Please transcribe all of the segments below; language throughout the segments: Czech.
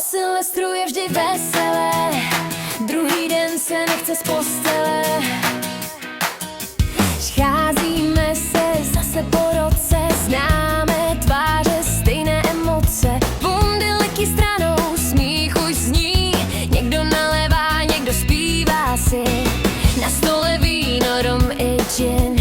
Silvestru je vždy veselé, druhý den se nechce z postele. Scházíme se zase po roce, známe tváře, stejné emoce. Bundylky stranou, smích už zní, někdo nalévá, někdo zpívá si. Na stole víno, rum i gin,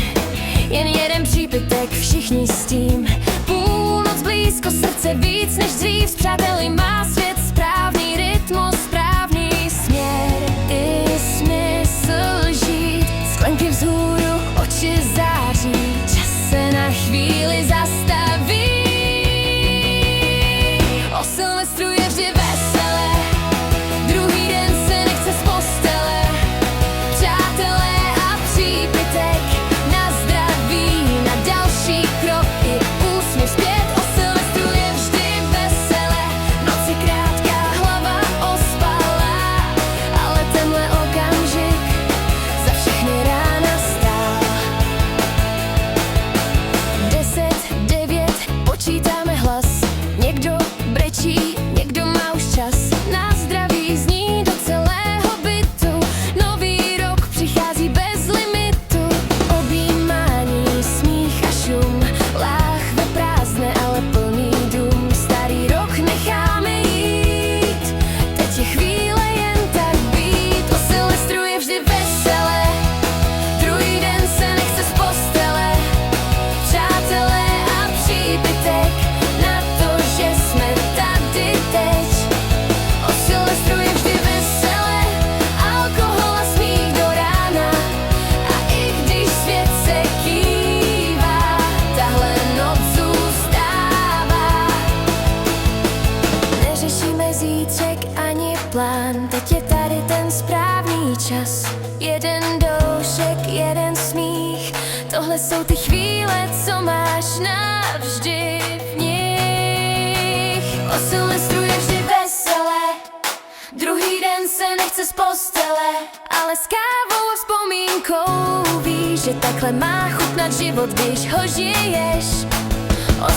jen jeden přípitek, všichni s tím. Půlnoc blízko, srdce víc než dřív, s přáteli má svět správný rytmus, správný směr i smysl žít. Sklenky vzhůru, oči září, čas se na chvíli zastaví. O Silvestru je vždy veselé, druhý den se nechce z postele. Přátelé a přípitek, na zdraví, na další krok i úsměv zpět. O Silvestru je vždy veselé, noc je krátká, hlava ospalá, ale tenhle okamžik za všechny rána stál. 10, 9, počítáme hlas, někdo brečí, někdo má už čas. Na zdraví zní do celého bytu, nový rok přichází bez limitu. Objímání, smích a šum, láhve prázdné, ale plný dům. Starý rok necháme jít, teď je chvíle jen tak být. O Silvestru je vždy veselé, druhý den se nechce z postele. Přátelé a přípitek, na to, že jsme tady teď. O Silvestru je vždy veselé, alkohol a smích do rána. A i když svět se kývá, tahle noc zůstává. Neřešíme zítřek ani plán, teď je tady ten správný čas. Jeden doušek, jeden smích, tohle jsou ty chvíle, co máš navždy v nich. O Silvestru je vždy veselé, druhý den se nechce z postele, ale s kávou a vzpomínkou víš, že takhle má chutnat život, když ho žiješ. O